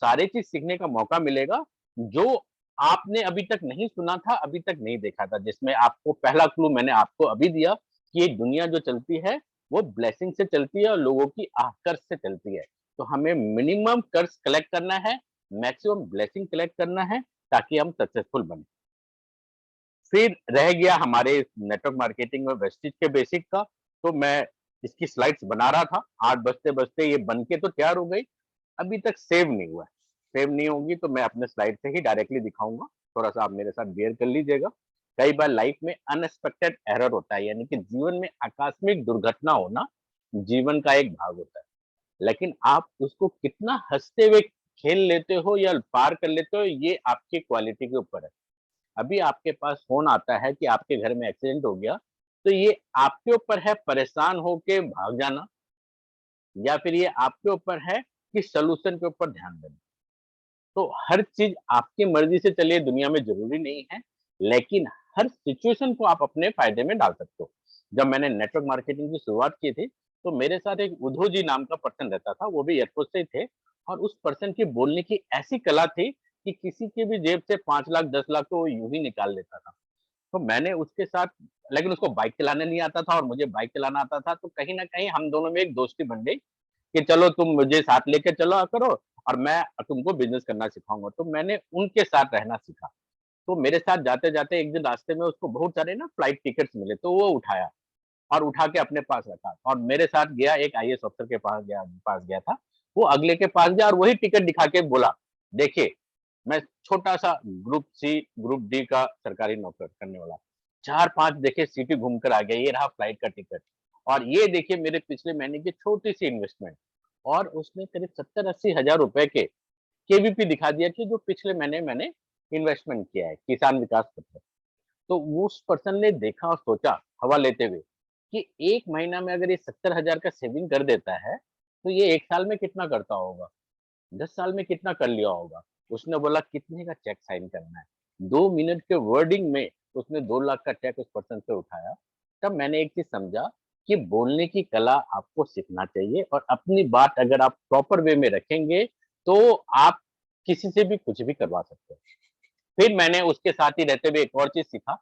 सारी चीज सीखने का मौका मिलेगा जो आपने अभी तक नहीं सुना था, अभी तक नहीं देखा था। जिसमें आपको पहला क्लू मैंने आपको अभी दिया कि ये दुनिया जो चलती है वो ब्लेसिंग से चलती है और लोगों की कर्ज से चलती है। तो हमें मिनिमम कर्ज कलेक्ट करना है, मैक्सिमम ब्लेसिंग कलेक्ट करना है ताकि हम सक्सेसफुल बने। फिर रह गया हमारे नेटवर्क मार्केटिंग में वेस्टेज के बेसिक का, तो मैं इसकी स्लाइड्स बना रहा था। 8 बजते-बजते ये बन के तो तैयार हो गई, अभी तक सेव नहीं हुआ है। सेव नहीं होगी तो मैं अपने स्लाइड से ही डायरेक्टली दिखाऊँगा, थोड़ा-सा आप मेरे साथ बेयर कर लीजिएगा। कई बार लाइफ में अनएक्सपेक्टेड एरर होता है, यानी कि जीवन में आकस्मिक दुर्घटना होना जीवन का एक भाग होता है। लेकिन आप उसको कितना हँसते हुए खेल लेते हो या पार कर लेते हो, ये आपकी क्वालिटी के ऊपर है। अभी आपके पास फ़ोन आता है कि आपके घर में एक्सीडेंट हो गया, तो ये आपके ऊपर है परेशान होके भाग जाना या फिर ये आपके ऊपर है कि सॉल्यूशन के ऊपर ध्यान देना। तो हर चीज़ आपकी मर्ज़ी से चलिए दुनिया में ज़रूरी नहीं है, लेकिन हर सिचुएशन को आप अपने फ़ायदे में डाल सकते हो। जब मैंने नेटवर्क मार्केटिंग की शुरुआत की थी, तो मेरे साथ एक उद्धव जी नाम का पर्सन रहता था, वो भी एयरपोर्ट से ही थे और उस पर्सन की बोलने की ऐसी कला थी कि किसी की भी जेब से 5 लाख, 10 लाख तो वो यूँ ही निकाल लेता था। तो मैंने उसके साथ लेकिन उसको बाइक चलाना नहीं आता था और मुझे बाइक चलाना आता था, तो कहीं न कहीं हम दोनों में एक दोस्ती बन गई कि चलो तुम मुझे साथ लेके चला करो और मैं तुमको बिज़नेस करना सिखाऊँगा। तो मैंने उनके साथ रहना सीखा। तो मेरे साथ जाते-जाते एक दिन रास्ते में उसको बहुत सारे ना फ्लाइट टिकट्स मिले, तो वो उठाया और उठा के अपने पास रखा और मेरे साथ गया एक आईएएस अफ़सर के पास गया था। वो अगले के पास गया और वही टिकट दिखा के बोला, देखिए मैं छोटा-सा ग्रुप सी, ग्रुप डी का सरकारी नौकर करने वाला। 4-5 देखिए सिटी घूम कर आ गया, ये रहा फ्लाइट का टिकट और ये देखिए मेरे पिछले महीने की छोटी-सी इन्वेस्टमेंट और उसने करीब 70-80 हज़ार रुपए के केवीपी दिखा दिया कि जो पिछले महीने मैंने इन्वेस्टमेंट किया है, किसान विकास पत्र। तो उस पर्सन ने देखा और सोचा हवा लेते हुए कि 1 महीना में अगर ये 70,000 का सेविंग कर देता है, तो ये 1 साल में कितना करता होगा? 10 साल में कितना कर लिया होगा? उसने बोला कितने का चेक साइन करना है? 2 मिनट के वर्डिंग में उसने 2 लाख का चेक उस पर्सन से उठाया। तब मैंने एक चीज़ समझा कि बोलने की कला आपको सीखना चाहिए और अपनी बात अगर आप प्रॉपर वे में रखेंगे, तो आप किसी से भी कुछ भी करवा सकते हो। फिर मैंने उसके साथ ही रहते हुए एक और चीज़ सीखा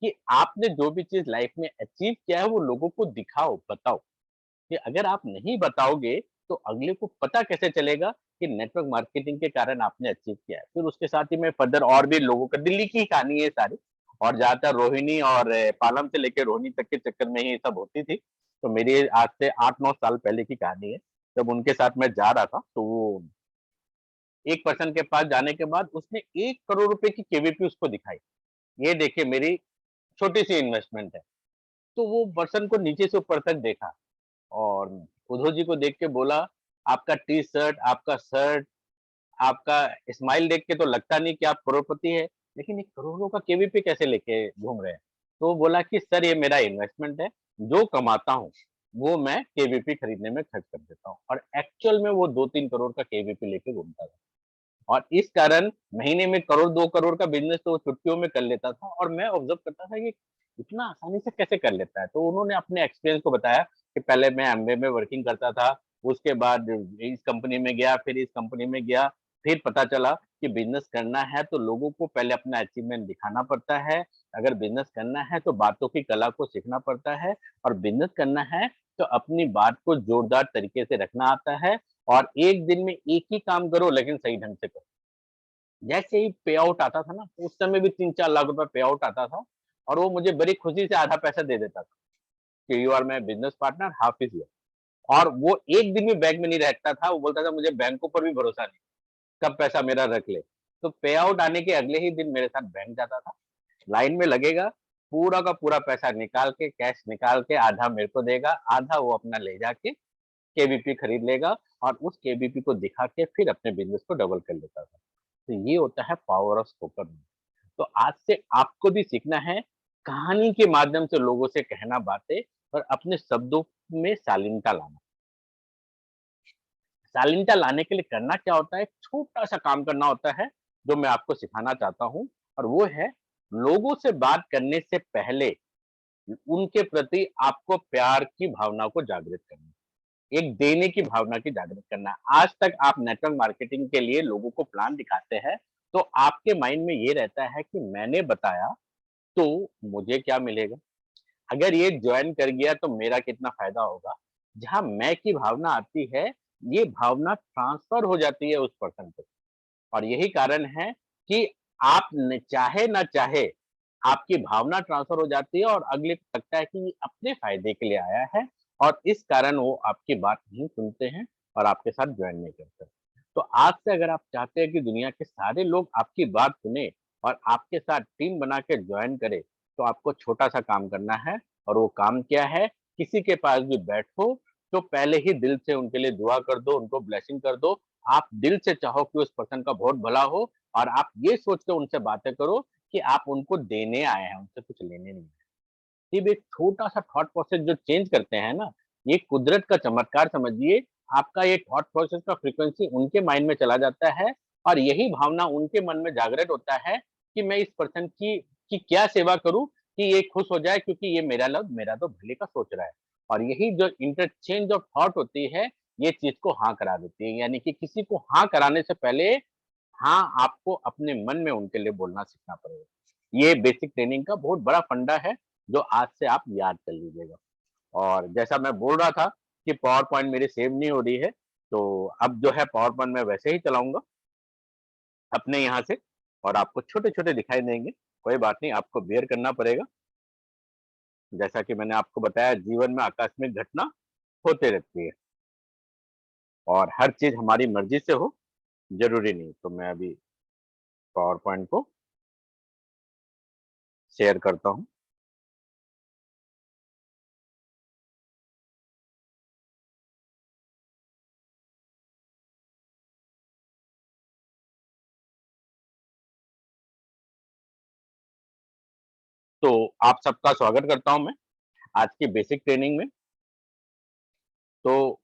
कि आपने जो भी चीज़ लाइफ में अचीव किया है, वो लोगों को दिखाओ, बताओ। कि अगर आप नहीं बताओगे, तो अगले को पता कैसे चलेगा कि नेटवर्क मार्केटिंग के कारण आपने अचीव किया है। फिर उसके साथ ही मैं फर्दर और भी लोगों का दिल्ली की ही कहानी है ये सारी और ज़्यादातर रोहिणी और पालम से लेके रोहिणी तक के चक्कर में ही ये सब होती थी। तो मेरी आज से 8-9 साल पहले की कहानी है। जब उनके साथ मैं जा रहा था, तो वो एक पर्सन के पास जाने के बाद उसने 1 करोड़ रुपए की केवीपी उसको दिखाई। ये देखिए मेरी छोटी-सी इन्वेस्टमेंट है। तो वो पर्सन को नीचे से ऊपर तक देखा और उद्धव जी को देख के बोला, "आपका टी-शर्ट, आपका शर्ट, आपका स्माइल देख के तो लगता नहीं कि आप करोड़पति हैं, लेकिन ये करोड़ों का केवीपी कैसे लेके घूम रहे हैं?" तो वो बोला कि, "सर ये मेरा इन्वेस्टमेंट है, जो कमाता हूँ, वो मैं केवीपी खरीदने में खर्च कर देता हूँ" और एक्चुअल में वो 2-3 करोड़ का केवीपी लेके घूमता था। और इस कारण महीने में करोड़ 2 करोड़ का बिज़नेस तो वो चुटकियों में कर लेता था और मैं ऑब्ज़र्व करता था कि इतना आसानी से कैसे कर लेता है? तो उन्होंने अपने एक्सपीरियंस को बताया कि पहले मैं एमवे में वर्किंग करता था, उसके बाद इस कंपनी में गया, फिर इस कंपनी में गया, फिर पता चला कि बिज़नेस करना है तो लोगों को पहले अपना अचीवमेंट दिखाना पड़ता है, अगर बिज़नेस करना है तो बातों की कला को सीखना पड़ता है और बिज़नेस करना है तो अपनी बात को जोरदार तरीके से रखना आता है और एक दिन में एक ही काम करो लेकिन सही ढंग से करो। जैसे ही पे आउट आता था ना, तो उस समय भी 3-4 लाख रुपए पे आउट आता था और वो मुझे बड़ी खुशी से आधा पैसा दे देता था कि you are my business partner, half is your और वो एक दिन भी बैंक में नहीं रहता था, वो बोलता था मुझे बैंकों पर भी भरोसा नहीं, कब पैसा मेरा रख ले। तो पे आउट आने के अगले ही दिन मेरे साथ बैंक जाता था, लाइन में लगेगा, पूरा का पूरा पैसा निकाल के, कैश निकाल के आधा मेरे को देगा, आधा वो अपना ले जाके केवीपी खरीद लेगा और उस केवीपी को दिखा के फिर अपने बिज़नेस को डबल कर लेता था। तो ये होता है पावर ऑफ स्पोकन वर्ड। तो आज से आपको भी सीखना है कहानी के माध्यम से लोगों से कहना बातें और अपने शब्दों में शालीनता लाना। शालीनता लाने के लिए करना क्या होता है, छोटा-सा काम करना होता है, जो मैं आपको सिखाना चाहता हूँ और वो है लोगों से बात करने से पहले उनके प्रति आपको प्यार की भावना को जागृत करना। एक देने की भावना की जागृत करना है। आज तक आप नेटवर्क मार्केटिंग के लिए लोगों को प्लान दिखाते हैं, तो आपके माइंड में ये रहता है कि मैंने बताया तो मुझे क्या मिलेगा? अगर ये जॉइन कर गया तो मेरा कितना फ़ायदा होगा? जहाँ मैं की भावना आती है, ये भावना ट्रांसफ़र हो जाती है उस पर्सन पे। और यही कारण है कि आप न चाहे ना चाहे, आपकी भावना ट्रांसफ़र हो जाती है और अगले को लगता है कि ये अपने फ़ायदे के लिए आया है और इस कारण वो आपकी बात नहीं सुनते हैं और आपके साथ जॉइन नहीं करते। तो आज से अगर आप चाहते हैं कि दुनिया के सारे लोग आपकी बात सुने और आपके साथ टीम बना के जॉइन करें, तो आपको छोटा-सा काम करना है और वो काम क्या है? किसी के पास भी बैठो, तो पहले ही दिल से उनके लिए दुआ कर दो, उनको ब्लेसिंग कर दो। आप दिल से चाहो कि उस पर्सन का बहुत भला हो और आप ये सोच के उनसे बातें करो कि आप उनको देने आए हैं, उनसे कुछ लेने नहीं आए। सिर्फ एक छोटा-सा थॉट प्रोसेस जो चेंज करते हैं ना, ये कुदरत का चमत्कार समझिए। आपका ये थॉट प्रोसेस का फ्रीक्वेंसी उनके माइंड में चला जाता है और यही भावना उनके मन में जागृत होता है कि मैं इस पर्सन की क्या सेवा करूँ कि ये खुश हो जाए क्योंकि ये मेरा तो भले का सोच रहा है। और यही जो इंटरचेंज ऑफ थॉट होती है, ये चीज़ को हाँ करा देती है। यानी कि किसी को हाँ कराने से पहले हाँ, आपको अपने मन में उनके लिए बोलना सीखना पड़ेगा। ये बेसिक ट्रेनिंग का बहुत बड़ा फंडा है, जो आज से आप याद कर लीजिएगा। और जैसा मैं बोल रहा था कि पावर पॉइंट मेरी सेव नहीं हो रही है, तो अब जो है पावर पॉइंट मैं वैसे ही चलाऊँगा अपने यहाँ से और आपको छोटे-छोटे दिखाई देंगे। कोई बात नहीं, आपको बेयर करना पड़ेगा। जैसा कि मैंने आपको बताया जीवन में आकस्मिक घटना होते रहती है और हर चीज़ हमारी मर्ज़ी से हो, ज़रूरी नहीं। तो मैं अभी पावर पॉइंट को शेयर करता हूँ। तो आप सबका स्वागत करता हूँ मैं आज की बेसिक ट्रेनिंग में। तो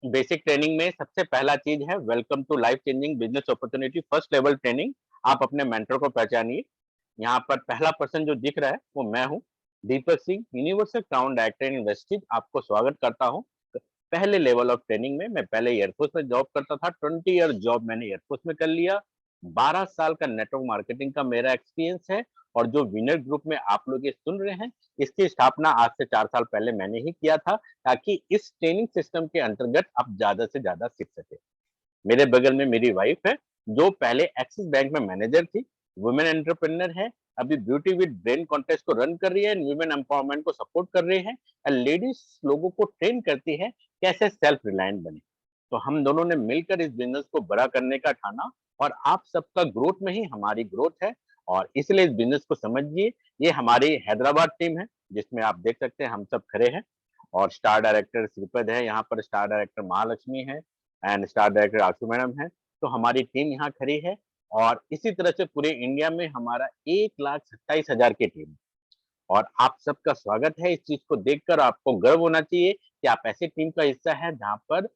बेसिक ट्रेनिंग में सबसे पहला चीज़ है welcome to life changing business opportunity first level training. आप अपने मेंटर को पहचानिए। यहाँ पर पहला पर्सन जो दिख रहा है वो मैं हूँ, Deepak Singh, universal crown director in इन्वेस्टिज आपको स्वागत करता हूँ। पहले लेवल ऑफ ट्रेनिंग में मैं पहले एयरफोर्स में जॉब करता था, 20 ईयर जॉब मैंने एयरफोर्स में कर लिया। 12 साल का नेटवर्क मार्केटिंग का मेरा एक्सपीरियंस है और जो विनर ग्रुप में आप लोग ये सुन रहे हैं, इसकी स्थापना आज से 4 साल पहले मैंने ही किया था, ताकि इस ट्रेनिंग सिस्टम के अंतर्गत आप ज़्यादा से ज़्यादा सीख सकें। मेरे बगल में मेरी वाइफ है, जो पहले एक्सिस बैंक में मैनेजर थी, वुमेन एंटरप्रेन्योर है, अभी ब्यूटी विद ब्रेन कॉन्टेस्ट को रन कर रही है, वुमेन एम्पावरमेंट को सपोर्ट कर रही है और लेडीज लोगों को ट्रेन करती है कैसे सेल्फ रिलायंट बने। तो हम दोनों ने मिलकर इस बिजनेस को बड़ा करने का ठाना और आप सबका ग्रोथ में ही हमारी ग्रोथ है और इसलिए इस बिजनेस को समझिए। ये हमारी हैदराबाद टीम है, जिसमें आप देख सकते हैं हम सब खड़े हैं और स्टार डायरेक्टर श्रीपद है, यहाँ पर स्टार डायरेक्टर महालक्ष्मी है and star director Ashu madam है। तो हमारी टीम यहाँ खड़ी है और इसी तरह से पूरे इंडिया में हमारा 1,27,000 की टीम है और आप सबका स्वागत है। इस चीज़ को देखकर आपको गर्व होना चाहिए कि आप ऐसी टीम का हिस्सा है जहाँ पर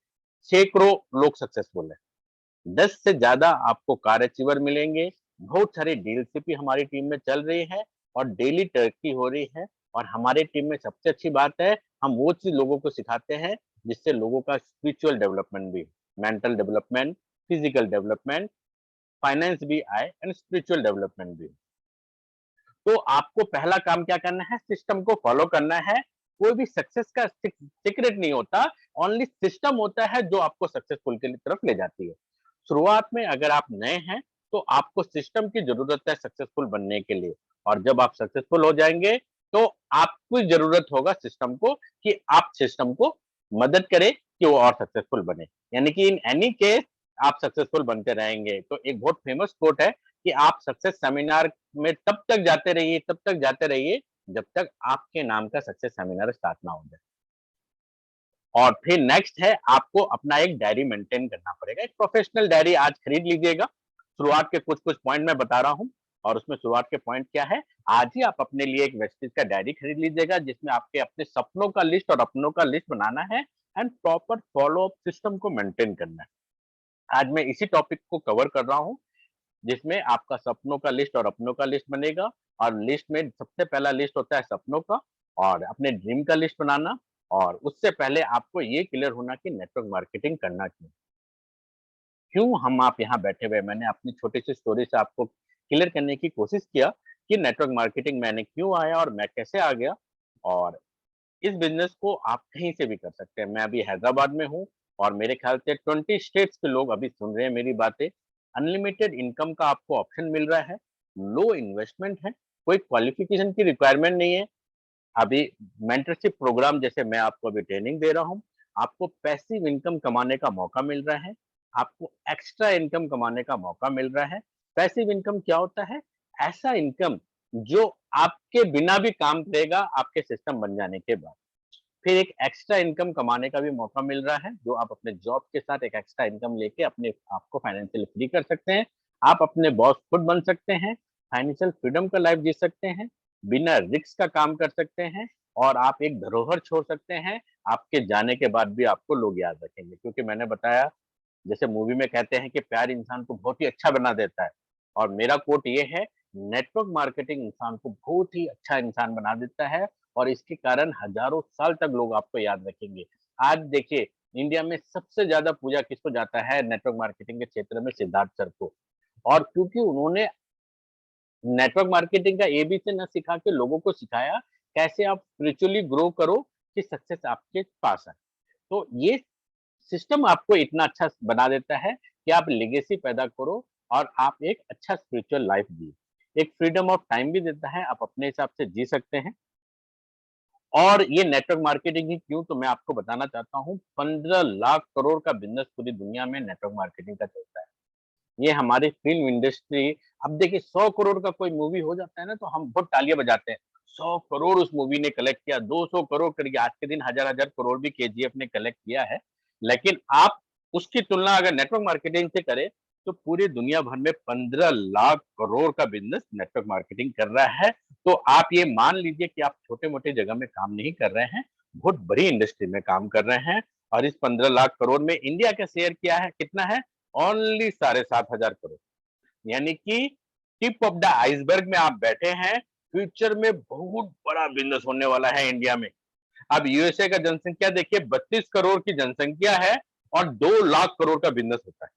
सैकड़ों लोग सक्सेसफुल हैं। 10 से ज़्यादा आपको कार अचीवर मिलेंगे। बहुत सारी डीलरशिप भी हमारी टीम में चल रही है और डेली तरक्की हो रही है और हमारे टीम में सबसे अच्छी बात है, हम वो चीज़ लोगों को सिखाते हैं जिससे लोगों का स्पिरिचुअल डेवलपमेंट भी, mental development, physical development, finance भी आए एंड स्पिरिचुअल डेवलपमेंट भी। तो आपको पहला काम क्या करना है, सिस्टम को फॉलो करना है। कोई भी सक्सेस का सीक्रेट नहीं होता, ओनली सिस्टम होता है जो आपको सक्सेसफुल की तरफ ले जाती है। शुरुआत में अगर आप नए हैं, तो आपको सिस्टम की ज़रूरत है सक्सेसफुल बनने के लिए और जब आप सक्सेसफुल हो जाएँगे, तो आपको ज़रूरत होगा सिस्टम को कि आप सिस्टम को मदद करें कि वो और सक्सेसफुल बने। यानी कि इन एनी केस आप सक्सेसफुल बनते रहेंगे। तो एक बहुत फेमस कोट है कि आप सक्सेस सेमिनार में तब तक जाते रहिए, जब तक आपके नाम का सक्सेस सेमिनार स्टार्ट ना हो जाए। और फिर नेक्स्ट है आपको अपना एक डायरी मेंटेन करना पड़ेगा। एक प्रोफेशनल डायरी आज खरीद लीजिएगा। शुरुआत के कुछ-कुछ पॉइंट मैं बता रहा हूँ और उसमें शुरुआत के पॉइंट क्या है, आज ही आप अपने लिए एक वेस्टेज का डायरी खरीद लीजिएगा जिसमें आपके अपने सपनों का लिस्ट और अपनों का लिस्ट बनाना है and proper follow up system को मेंटेन करना है। आज मैं इसी टॉपिक को कवर कर रहा हूँ जिसमें आपका सपनों का लिस्ट और अपनों का लिस्ट बनेगा और लिस्ट में सबसे पहला लिस्ट होता है सपनों का और अपने ड्रीम का लिस्ट बनाना। और उससे पहले आपको ये क्लियर होना कि नेटवर्क मार्केटिंग करना क्यों? क्यों हम आप यहाँ बैठे हुए हैं? मैंने अपनी छोटी-सी स्टोरी से आपको क्लियर करने की कोशिश किया कि नेटवर्क मार्केटिंग मैंने क्यों आया और मैं कैसे आ गया और इस बिज़नेस को आप कहीं से भी कर सकते हैं। मैं अभी हैदराबाद में हूँ और मेरे ख़्याल से 20 स्टेट्स के लोग अभी सुन रहे हैं मेरी बातें। अनलिमिटेड इनकम का आपको ऑप्शन मिल रहा है, लो इन्वेस्टमेंट है, कोई क्वालिफ़िकेशन की रिक्वायरमेंट नहीं है। अभी मेंटरशिप प्रोग्राम जैसे मैं आपको अभी ट्रेनिंग दे रहा हूँ, आपको पैसिव इनकम कमाने का मौका मिल रहा है, आपको एक्स्ट्रा इनकम कमाने का मौका मिल रहा है। पैसिव इनकम क्या होता है? ऐसा इनकम जो आपके बिना भी काम करेगा आपके सिस्टम बन जाने के बाद। फिर एक एक्स्ट्रा इनकम कमाने का भी मौका मिल रहा है, जो आप अपने जॉब के साथ एक एक्स्ट्रा इनकम लेके अपने आप को फाइनेंशियली फ्री कर सकते हैं। आप अपने बॉस खुद बन सकते हैं, फाइनेंशियल फ्रीडम का लाइफ जी सकते हैं, बिना रिस्क का काम कर सकते हैं और आप एक धरोहर छोड़ सकते हैं। आपके जाने के बाद भी आपको लोग याद रखेंगे क्योंकि मैंने बताया जैसे मूवी में कहते हैं कि प्यार इंसान को बहुत ही अच्छा बना देता है और मेरा कोट ये है नेटवर्क मार्केटिंग इंसान को बहुत ही अच्छा इंसान बना देता है और इसके कारण हजारों साल तक लोग आपको याद रखेंगे। आज देखिए इंडिया में सबसे ज्यादा पूजा किसको जाता है नेटवर्क मार्केटिंग के क्षेत्र में सिद्धार्थ सर को और क्योंकि उन्होंने नेटवर्क मार्केटिंग का एबीसी न सिखा के लोगों को सिखाया कैसे आप स्पिरिचुअली ग्रो करो कि सक्सेस आपके पास है। तो ये सिस्टम आपको इतना अच्छा बना देता है कि आप लेगेसी पैदा करो और आप एक अच्छा स्पिरिचुअल लाइफ जिए। एक फ्रीडम ऑफ टाइम भी देता है, आप अपने हिसाब से जी सकते हैं और ये नेटवर्क मार्केटिंग ही क्यों तो मैं आपको बताना चाहता हूँ 15 लाख करोड़ का बिज़नेस पूरी दुनिया में नेटवर्क मार्केटिंग का चलता है। ये हमारी फ़िल्म इंडस्ट्री अब देखिए 100 करोड़ का कोई मूवी हो जाता है ना तो हम बहुत तालियाँ बजाते हैं। 100 करोड़ उस मूवी ने कलेक्ट किया, 200 करोड़ करके आज के दिन हज़ार-हज़ार करोड़ भी केजीएफ ने कलेक्ट किया है। लेकिन आप उसकी तुलना अगर नेटवर्क मार्केटिंग से करें, तो पूरी दुनिया भर में 15 लाख करोड़ का बिज़नेस नेटवर्क मार्केटिंग कर रहा है। तो आप ये मान लीजिए कि आप छोटे-मोटे जगह में काम नहीं कर रहे हैं, बहुत बड़ी इंडस्ट्री में काम कर रहे हैं और इस 15 लाख करोड़ में इंडिया का शेयर क्या है कितना है? ओनली 7,500 करोड़। यानी कि टिप ऑफ द आइसबर्ग में आप बैठे हैं, फ्यूचर में बहुत बड़ा बिज़नेस होने वाला है इंडिया में। अब यूएसए का जनसंख्या देखिए 32 करोड़ की जनसंख्या है और 2 लाख करोड़ का बिज़नेस होता है।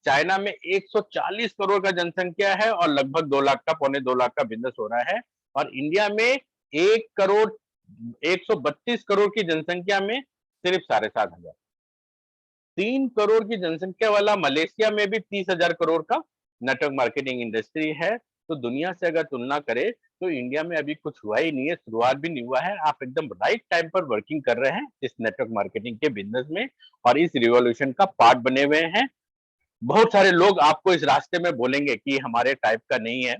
चाइना में 140 करोड़ का जनसंख्या है और लगभग 2 लाख का पौने 2 लाख का बिज़नेस हो रहा है और इंडिया में 1 करोड़ 132 करोड़ की जनसंख्या में सिर्फ 7,500 3 करोड़ की जनसंख्या वाला मलेशिया में भी 30,000 करोड़ का नेटवर्क मार्केटिंग इंडस्ट्री है। तो दुनिया से अगर तुलना करें तो इंडिया में अभी कुछ हुआ ही नहीं है, शुरुआत भी नहीं हुआ है। आप एकदम राइट टाइम पर वर्किंग कर रहे हैं इस नेटवर्क मार्केटिंग के बिज़नेस में और इस रिवॉल्यूशन का पार्ट बने हुए हैं। बहुत सारे लोग आपको इस रास्ते में बोलेंगे कि हमारे टाइप का नहीं है,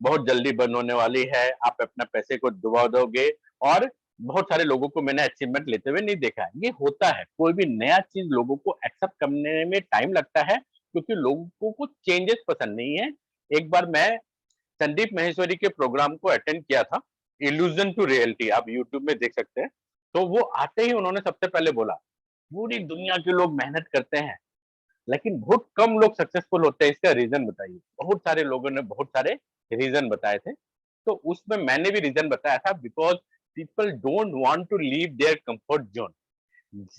बहुत जल्दी बंद होने वाली है, आप अपना पैसे को डुबा दोगे और बहुत सारे लोगों को मैंने अचीवमेंट लेते हुए नहीं देखा है। ये होता है, कोई भी नया चीज़ लोगों को एक्सेप्ट करने में टाइम लगता है क्योंकि लोगों को चेंजेस पसंद नहीं है। एक बार मैं संदीप माहेश्वरी के प्रोग्राम को अटेंड किया था, इल्यूजन टू रियलिटी आप यूट्यूब में देख सकते हैं। तो वो आते ही उन्होंने सबसे पहले बोला, पूरी दुनिया के लोग मेहनत करते हैं, लेकिन बहुत कम लोग सक्सेसफुल होते हैं, इसका रीज़न बताइए? बहुत सारे लोगों ने बहुत सारे रीज़न बताए थे। तो उसमें मैंने भी रीज़न बताया था because people don't want to leave their comfort zone.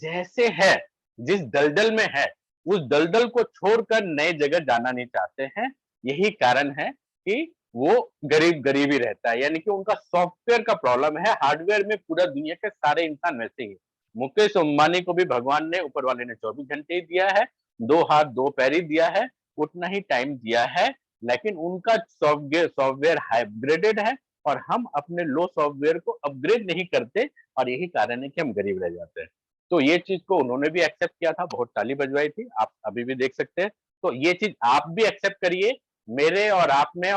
जैसे है, जिस दलदल में है, उस दलदल को छोड़कर नए जगह जाना नहीं चाहते हैं। यही कारण है कि वो गरीब-गरीब ही रहता है, यानी कि उनका सॉफ्टवेयर का प्रॉब्लम है, हार्डवेयर में पूरा दुनिया के सारे इंसान वैसे ही हैं। मुकेश अंबानी को भी भगवान ने ऊपर वाले ने 24 घंटे ही दिया है, 2 हाथ 2 पैर ही दिया है, उतना ही टाइम दिया है, लेकिन उनका सॉफ्टवेयर अपग्रेडेड है और हम अपने लो सॉफ्टवेयर को अपग्रेड नहीं करते और यही कारण है कि हम गरीब रह जाते हैं। तो ये चीज़ को उन्होंने भी एक्सेप्ट किया था, बहुत ताली बजवाई थी, आप अभी भी देख सकते हैं। तो ये चीज़ आप भी एक्सेप्ट करिए, मेरे और आप में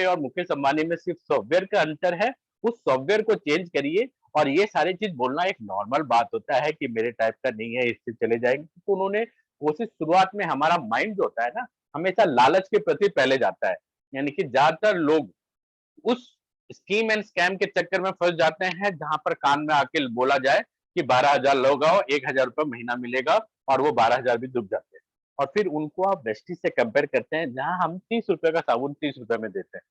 और मुकेश अंबानी में सिर्फ सॉफ्टवेयर का अंतर है, उस सॉफ्टवेयर को चेंज करिए और ये सारी चीज़ बोलना एक नॉर्मल बात होता है कि मेरे टाइप का नहीं है, इससे चले जाएँगे। तो उन्होंने कोशिश शुरुआत में हमारा माइंड जो होता है ना, हमेशा लालच के प्रति पहले जाता है। यानी कि ज़्यादातर लोग उस स्कीम एंड स्कैम के चक्कर में फँस जाते हैं, जहाँ पर कान में आके बोला जाए कि 12,000 लगाओ, ₹1,000 महीना मिलेगा और वो 12,000 भी डूब जाते हैं। और फिर उनको आप वेस्टीज से कंपेयर करते हैं, जहाँ हम ₹30 का साबुन ₹30 में देते हैं।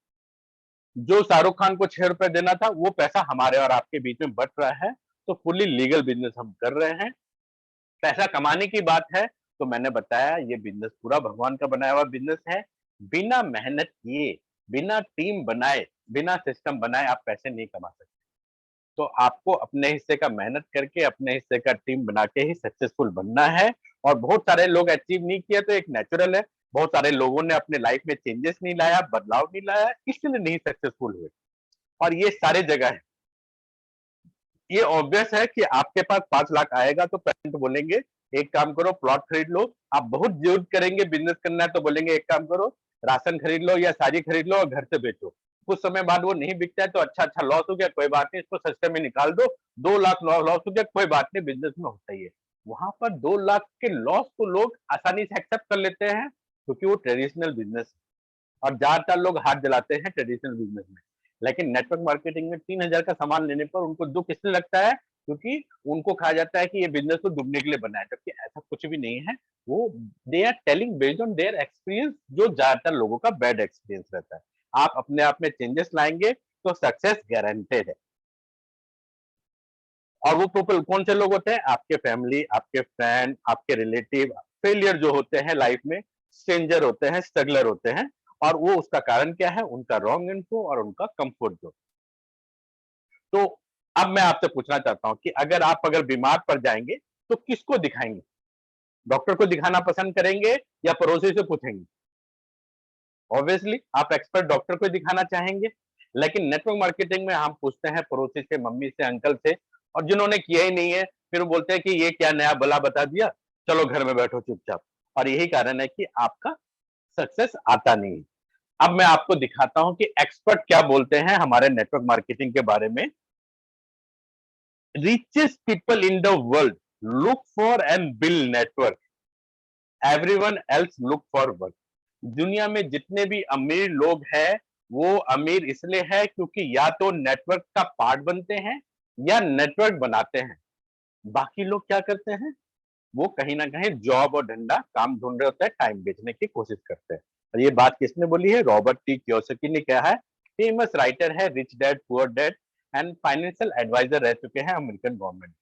जो शाहरुख खान को ₹6 देना था, वो पैसा हमारे और आपके बीच में बँट रहा है तो फुल्ली लीगल बिजनेस हम कर रहे हैं। पैसा कमाने की बात है तो मैंने बताया ये बिजनेस पूरा भगवान का बनाया हुआ बिजनेस है। बिना मेहनत किए, बिना टीम बनाए, बिना सिस्टम बनाए आप पैसे नहीं कमा सकते। तो आपको अपने हिस्से का मेहनत करके, अपने हिस्से का टीम बना के ही सक्सेसफुल बनना है। और बहुत सारे लोग अचीव नहीं किए तो एक नेचुरल है। बहुत सारे लोगों ने अपने लाइफ में चेंजेस नहीं लाया, बदलाव नहीं लाया, इसलिए नहीं सक्सेसफुल हुए। और ये सारे जगह है। ये ऑब्वियस है कि आपके पास 5 लाख आएगा तो पेरेंट बोलेंगे एक काम करो प्लॉट खरीद लो। आप बहुत जरूरत करेंगे, बिजनेस करना है तो बोलेंगे एक काम करो राशन खरीद लो या साड़ी खरीद लो और घर से बेचो। कुछ समय बाद वो नहीं बिकता है तो अच्छा लॉस हो गया, कोई बात नहीं, इसको सस्ते में निकाल दो। 2 लाख लॉस हो गया, कोई बात नहीं, बिजनेस में होता ही है। वहां पर 2 लाख के लॉस को लोग आसानी से एक्सेप्ट कर लेते हैं क्योंकि वो ट्रेडिशनल बिजनेस है। और ज्यादातर लोग हाथ जलाते हैं ट्रेडिशनल बिजनेस में। लेकिन नेटवर्क मार्केटिंग में 3,000 का सामान लेने पर उनको दुख इसलिए लगता है क्योंकि उनको कहा जाता है कि ये बिजनेस तो डूबने के लिए बना है, जबकि ऐसा कुछ भी नहीं है। वो they are telling based on their experience, जो ज्यादातर लोगों का बैड एक्सपीरियंस रहता है। आप अपने आप में चेंजेस लाएंगे तो सक्सेस गारंटेड है। और वो पीपल कौन से लोग होते हैं? आपके फैमिली, आपके फ्रेंड, आपके रिलेटिव। फेलियर जो होते हैं लाइफ में, स्ट्रेंजर होते हैं, स्ट्रगलर होते हैं। और वो उसका कारण क्या है? उनका रॉन्ग इन्फो और उनका कंफर्ट जोन। तो अब मैं आपसे पूछना चाहता हूं कि अगर बीमार पड़ जाएंगे तो किसको दिखाएंगे? डॉक्टर को दिखाना पसंद करेंगे या पड़ोसी से पूछेंगे? ऑब्वियसली आप एक्सपर्ट डॉक्टर को दिखाना चाहेंगे। लेकिन नेटवर्क मार्केटिंग में हम पूछते हैं पड़ोसी से, मम्मी से, अंकल से। और जिन्होंने किया ही नहीं है फिर वो बोलते हैं कि ये क्या नया भला बता दिया, चलो घर में बैठो चुपचाप। और यही कारण है कि आपका सक्सेस आता नहीं है। अब मैं आपको दिखाता हूं कि एक्सपर्ट क्या बोलते हैं हमारे नेटवर्क मार्केटिंग के बारे में। richest people in the world look for and build network, everyone else look for work। दुनिया में जितने भी अमीर लोग हैं वो अमीर इसलिए है क्योंकि या तो नेटवर्क का पार्ट बनते हैं या नेटवर्क बनाते हैं। बाकी लोग क्या करते हैं? वो कहीं ना कहीं जॉब और धंधा काम ढूंढ रहे होते हैं, टाइम बेचने की कोशिश करते हैं। और ये बात किसने बोली है? रॉबर्ट टी कियोसाकी ने कहा है। फेमस राइटर है, Rich dad poor Dad and financial advisor रह चुके हैं अमेरिकन गवर्नमेंट।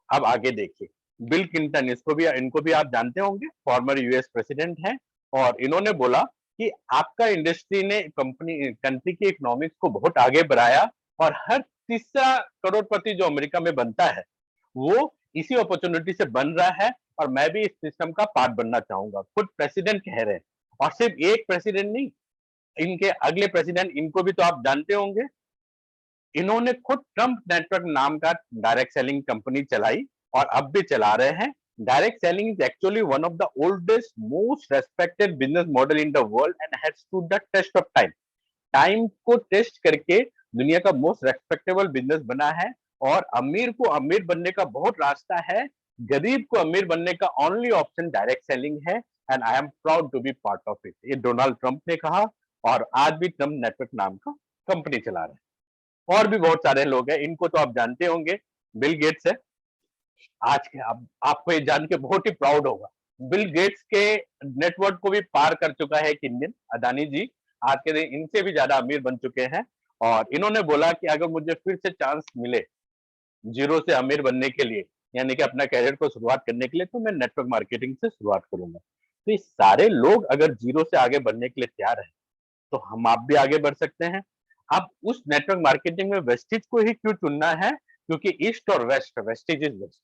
अब आगे देखिए, बिल क्लिंटन, इनको भी आप जानते होंगे, फॉर्मर यूएस प्रेसिडेंट हैं। और इन्होंने बोला कि आपका इंडस्ट्री ने कंट्री की इकोनॉमिक्स को बहुत आगे बढ़ाया। और हर तीसरा करोड़पति जो अमेरिका में बनता है वो इसी अपॉर्चुनिटी से बन रहा है। और मैं भी इस सिस्टम का पार्ट बनना चाहूंगा, खुद प्रेसिडेंट कह रहे हैं। और सिर्फ एक प्रेसिडेंट नहीं, इनके अगले प्रेसिडेंट, इनको भी तो आप जानते होंगे। इन्होंने खुद ट्रंप नेटवर्क नाम का डायरेक्ट सेलिंग कंपनी चलाई और अब भी चला रहे हैं। Direct selling is actually one of the oldest most respected business model in the world and has stood the test of time. Time को टेस्ट करके दुनिया का मोस्ट रेस्पेक्टेबल बिजनेस बना है। और अमीर को अमीर बनने का बहुत रास्ता है, गरीब को अमीर बनने का ओनली ऑप्शन डायरेक्ट सेलिंग है। And I am proud to be part of it, ये डोनाल्ड ट्रंप ने कहा। और आज भी ट्रंप नेटवर्क नाम का कंपनी चला रहे हैं। और भी बहुत सारे लोग हैं, इनको तो आप जानते होंगे। बिल गेट्स है। आज के आपको ये जान के बहुत ही प्राउड होगा, बिल गेट्स के नेटवर्क को भी पार कर चुका है एक इंडियन, अदानी जी। आज के दिन इनसे भी ज्यादा अमीर बन चुके हैं। और इन्होंने बोला कि अगर मुझे फिर से चांस मिले जीरो से अमीर बनने के लिए, यानी कि अपना कैरियर को शुरुआत करने के लिए, तो मैं नेटवर्क मार्केटिंग से शुरुआत करूंगा। तो ये सारे लोग अगर जीरो से आगे बढ़ने के लिए तैयार है तो हम आप भी आगे बढ़ सकते हैं। अब उस नेटवर्क मार्केटिंग में वेस्टेज को ही क्यों चुनना है? क्योंकि ईस्ट और वेस्ट, वेस्टेज इज बेस्ट।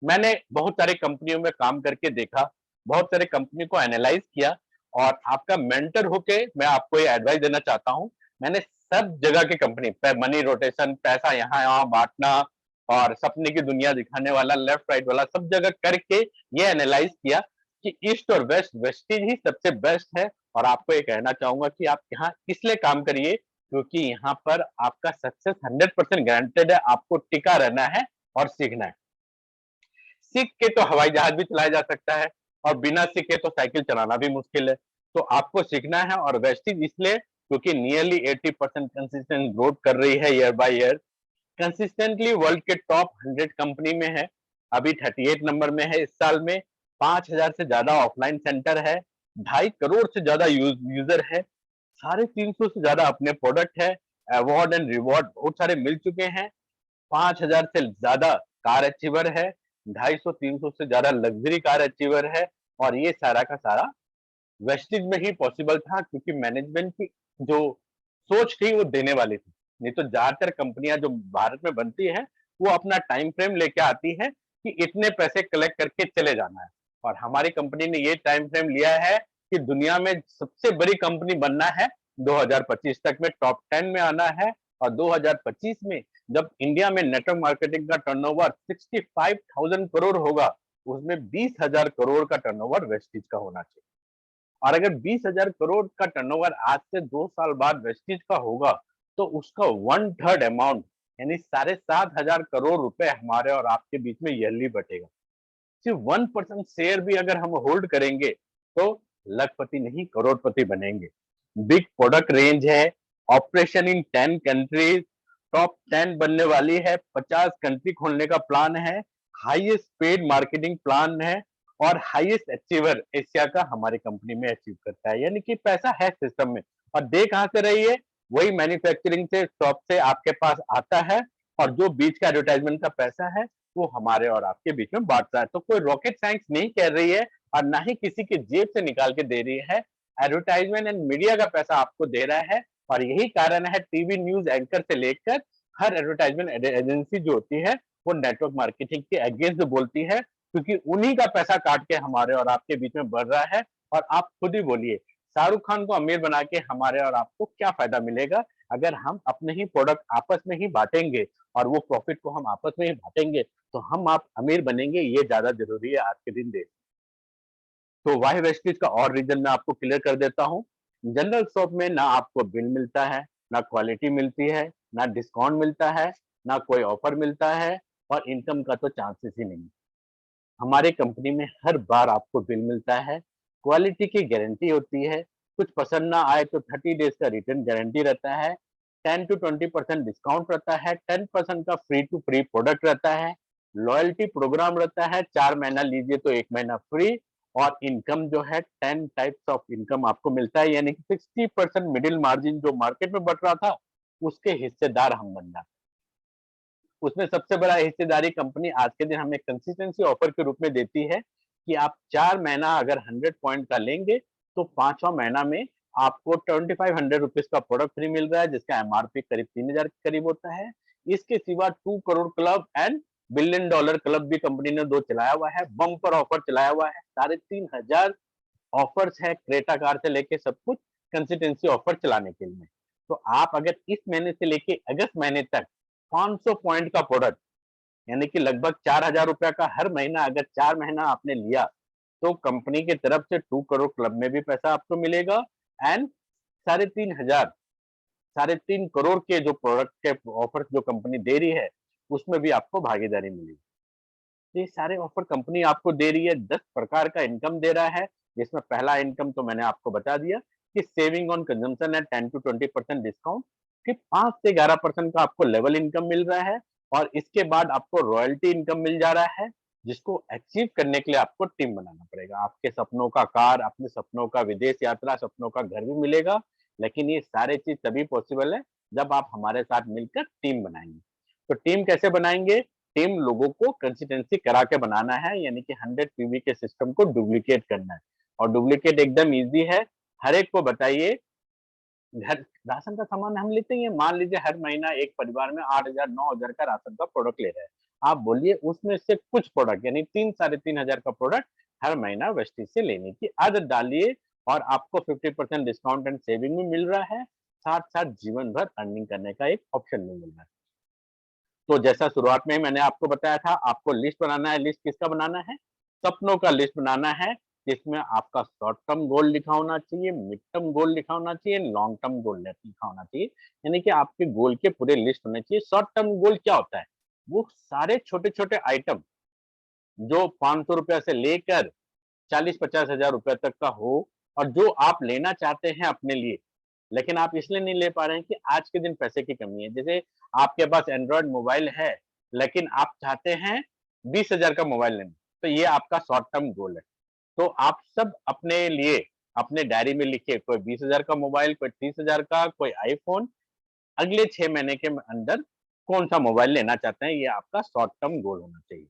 मैंने बहुत सारी कंपनियों में काम करके देखा, बहुत सारे कंपनी को एनालाइज किया। और आपका मेंटर होके मैं आपको ये एडवाइस देना चाहता हूं। मैंने सब जगह की कंपनी, मनी रोटेशन, पैसा यहाँ यहाँ बांटना और सपने की दुनिया दिखाने वाला, लेफ्ट राइट वाला, सब जगह करके ये एनालाइज किया कि ईस्ट और वेस्ट, वेस्टेज ही सबसे बेस्ट है। और आपको ये कहना चाहूंगा कि आप यहाँ इसलिए काम करिए क्योंकि यहाँ पर आपका सक्सेस 100% गारंटेड है। आपको टिका रहना है और सीखना है। सीख के तो हवाई जहाज भी चलाया जा सकता है और बिना सीखे तो साइकिल चलाना भी मुश्किल है। तो आपको सीखना है। और वेस्टेज इसलिए क्योंकि नियरली 80% कंसिस्टेंट ग्रोथ कर रही है year by year. Consistently world के टॉप 100 कंपनी में है। अभी 38 नंबर में है इस साल में। 5,000 से ज्यादा ऑफलाइन सेंटर है। 2.5 करोड़ से ज्यादा यूजर है। 350 से ज्यादा अपने प्रोडक्ट है। अवार्ड एंड रिवॉर्ड बहुत सारे मिल चुके हैं। 5000 से ज्यादा कार अचीवर है, 250-300 से ज्यादा लग्जरी कार अचीवर है, और ये सारा का सारा वेस्टिज में ही पॉसिबल था, क्योंकि मैनेजमेंट की जो सोच थी वो देने वाली थी। नहीं तो ज्यादातर कंपनियां जो भारत में बनती है वो अपना टाइम फ्रेम लेके आती है कि इतने पैसे कलेक्ट करके चले जाना है, और हमारी कंपनी ने ये टाइम फ्रेम लिया है कि दुनिया में सबसे बड़ी कंपनी बनना है, 2025 तक में टॉप 10 में आना है, और 2025 में जब इंडिया में नेटवर्क मार्केटिंग का टर्नओवर 65,000 करोड़ होगा, उसमें 20,000 करोड़ का टर्नओवर वेस्टिज का होना चाहिए। और अगर 20,000 करोड़ का टर्नओवर आज से 2 साल बाद वेस्टिज का होगा, तो उसका 1/3 अमाउंट यानी 7,500 करोड़ रुपए हमारे और आपके बीच में ईयरली बटेगा। सिर्फ 1% शेयर भी अगर हम होल्ड करेंगे तो लखपति नहीं करोड़पति बनेंगे। बिग प्रोडक्ट रेंज है, ऑपरेशन इन 10 कंट्रीज, टॉप 10 बनने वाली है, 50 कंट्री खोलने का प्लान है, हाईएस्ट पेड मार्केटिंग प्लान है, और हाईएस्ट अचीवर एशिया का हमारी कंपनी में अचीव करता है। यानी कि पैसा है सिस्टम में, और दे कहां से रही है, वही मैन्युफैक्चरिंग से, शॉप से आपके पास आता है, और जो बीच का एडवर्टाइजमेंट का पैसा है वो हमारे और आपके बीच में बांटता है। तो कोई रॉकेट साइंस नहीं कर रही है, और ना ही किसी की जेब से निकाल के दे रही है। एडवर्टाइजमेंट एंड मीडिया का पैसा आपको दे रहा है, और यही कारण है टीवी न्यूज एंकर से लेकर हर एडवर्टाइजमेंट एजेंसी जो होती है वो नेटवर्क मार्केटिंग के अगेंस्ट बोलती है, क्योंकि उन्हीं का पैसा काट के हमारे और आपके बीच में बढ़ रहा है। और आप खुद ही बोलिए, शाहरुख खान को अमीर बना के हमारे और आपको क्या फायदा मिलेगा, अगर हम अपने ही प्रोडक्ट आपस में ही बांटेंगे और वो प्रॉफिट को हम आपस में ही बांटेंगे, तो हम आप अमीर बनेंगे, ये ज्यादा जरूरी है आज के दिन देश। तो वाई वेस्टेज का और रीजन मैं आपको क्लियर कर देता हूँ। जनरल शॉप में ना आपको बिल मिलता है, ना क्वालिटी मिलती है, ना डिस्काउंट मिलता है, ना कोई ऑफर मिलता है, और इनकम का तो चांसेस ही नहीं। हमारे कंपनी में हर बार आपको बिल मिलता है, क्वालिटी की गारंटी होती है, कुछ पसंद ना आए तो 30 डेज का रिटर्न गारंटी रहता है, 10 to 20% डिस्काउंट रहता है, 10% का फ्री टू फ्री प्रोडक्ट रहता है, लॉयल्टी प्रोग्राम रहता है, 4 महीना लीजिए तो 1 महीना फ्री, और इनकम जो है 10 टाइप्स ऑफ इनकम आपको मिलता है, यानी कि 60% मिडिल मार्जिन जो मार्केट में बढ़ रहा था उसके हिस्सेदार हम बन जाते हैं। उसमें सबसे बड़ा हिस्सेदारी कंपनी आज के दिन हमें कंसिस्टेंसी ऑफर के रूप में देती है कि आप 4 महीना अगर 100 पॉइंट का लेंगे तो 5वां महीना में आपको 2500 रुपीज का प्रोडक्ट फ्री मिल रहा है, जिसका एमआरपी करीब 3000 के करीब होता है। इसके सिवा 2 crore club and $1 billion club भी कंपनी ने 2 चलाया हुआ है, बम्पर ऑफर चलाया हुआ है, 3500 ऑफर्स है, क्रेटा कार से लेके सब कुछ कंसिस्टेंसी ऑफर चलाने के लिए। तो आप अगर इस महीने से लेके अगस्त महीने तक 500 पॉइंट का प्रोडक्ट यानी कि लगभग 4000 रुपया का हर महीना अगर 4 महीना आपने लिया, तो कंपनी की तरफ से 2 करोड़ क्लब में भी पैसा आपको मिलेगा, एंड 3,500 3.5 करोड़ के जो प्रोडक्ट के ऑफर जो कंपनी दे रही है उसमें भी आपको भागीदारी मिलेगी। तो ये सारे ऑफर कंपनी आपको दे रही है, 10 प्रकार का इनकम दे रहा है, जिसमें पहला इनकम तो मैंने आपको बता दिया कि सेविंग ऑन कंजम्पशन है, 10 to 20% डिस्काउंट, फिर 5 से 11% का आपको लेवल इनकम मिल रहा है, और इसके बाद आपको रॉयल्टी इनकम मिल जा रहा है, जिसको अचीव करने के लिए आपको टीम बनाना पड़ेगा। आपके सपनों का कार, अपने सपनों का विदेश यात्रा, सपनों का घर भी मिलेगा, लेकिन ये सारे चीज तभी पॉसिबल है जब आप हमारे साथ मिलकर टीम बनाएंगे। तो टीम कैसे बनाएंगे? टीम लोगों को कंसिस्टेंसी करा के बनाना है, यानी कि 100 पीवी के सिस्टम को डुप्लीकेट करना है, और डुप्लीकेट एकदम इजी है। हर एक को बताइए, घर राशन का सामान हम लेते ही हैं, मान लीजिए हर महीना एक परिवार में 8,000 9,000 का राशन का प्रोडक्ट ले रहे हैं, आप बोलिए उसमें से कुछ प्रोडक्ट यानी 3 साढ़े 3 हजार का प्रोडक्ट हर महीना वेस्टेज से लेने की आदत डालिए, और आपको 50% डिस्काउंट एंड सेविंग में मिल रहा है, साथ साथ जीवन भर अर्निंग करने का एक ऑप्शन भी मिल रहा है। तो जैसा शुरुआत में ही मैंने आपको बताया था, आपको लिस्ट बनाना है। लिस्ट किसका बनाना है? सपनों का लिस्ट बनाना है, जिसमें आपका शॉर्ट टर्म गोल लिखा होना चाहिए, मिड टर्म गोल लिखा होना चाहिए, लॉन्ग टर्म गोल लिखा होना चाहिए। यानी कि आपके गोल के पूरे लिस्ट होने चाहिए। शॉर्ट टर्म गोल क्या होता है? वो सारे छोटे-छोटे आइटम जो 500 रुपया से लेकर 40-50 हजार रुपए तक का हो, और जो आप लेना चाहते हैं अपने लिए, लेकिन आप इसलिए नहीं ले पा रहे हैं कि आज के दिन पैसे की कमी है। जैसे आपके पास एंड्रॉयड मोबाइल है, लेकिन आप चाहते हैं 20,000 का मोबाइल लेना, तो ये आपका शॉर्ट टर्म गोल है। तो आप सब अपने लिए अपने डायरी में लिखिए, कोई 20,000 का मोबाइल, कोई 30,000 का, कोई आईफोन, अगले 6 महीने के अंदर कौन सा मोबाइल लेना चाहते हैं, ये आपका शॉर्ट टर्म गोल होना चाहिए।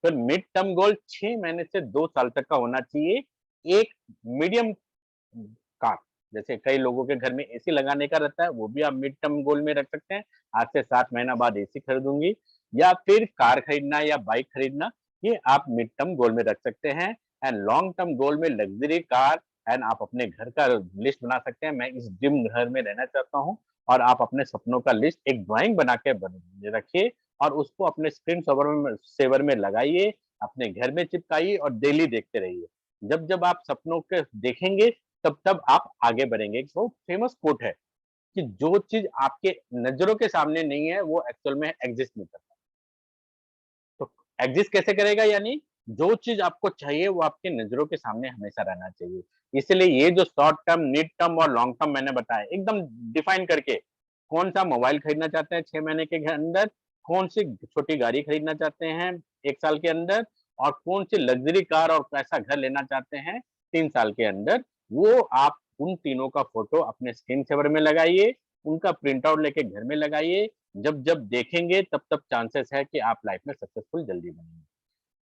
फिर मिड टर्म गोल 6 महीने से 2 साल तक का होना चाहिए। एक मीडियम कार, जैसे कई लोगों के घर में एसी लगाने का रहता है, वो भी आप मिड टर्म गोल में रख सकते हैं। आज से 7 महीना बाद एसी खरीदूँगी, या फिर कार खरीदना या बाइक खरीदना, ये आप मिड टर्म गोल में रख सकते हैं। एंड लॉन्ग टर्म गोल में लग्ज़री कार, एंड आप अपने घर का लिस्ट बना सकते हैं, मैं इस ड्रीम घर में रहना चाहता हूँ, और आप अपने सपनों का लिस्ट एक ड्राइंग बना के रखिए, और उसको अपने स्क्रीन सेवर में लगाइए, अपने घर में चिपकाइए और डेली देखते रहिए। जब-जब आप सपनों के देखेंगे, तब-तब आप आगे बढ़ेंगे। एक बहुत फेमस कोट है कि जो चीज़ आपके नज़रों के सामने नहीं है, वो एक्चुअल में एग्ज़िस्ट नहीं करता। तो एग्ज़िस्ट कैसे करेगा, यानी जो चीज़ आपको चाहिए वो आपकी नज़रों के सामने हमेशा रहना चाहिए। इसलिए ये जो शॉर्ट टर्म, मिड टर्म और लॉन्ग टर्म मैंने बताया, एकदम डिफाइन करके, कौन-सा मोबाइल खरीदना चाहते हैं 6 महीने के अंदर, कौन-सी छोटी गाड़ी खरीदना चाहते हैं 1 साल के अंदर, और कौन-सी लग्ज़री कार और कैसा घर लेना चाहते हैं 3 साल के अंदर, वो आप उन तीनों का फ़ोटो अपने स्क्रीन सेवर में लगाइए, उनका प्रिंट आउट लेके घर में लगाइए। जब-जब देखेंगे तब-तब चांसेस है कि आप लाइफ में सक्सेसफुल जल्दी बनेंगे।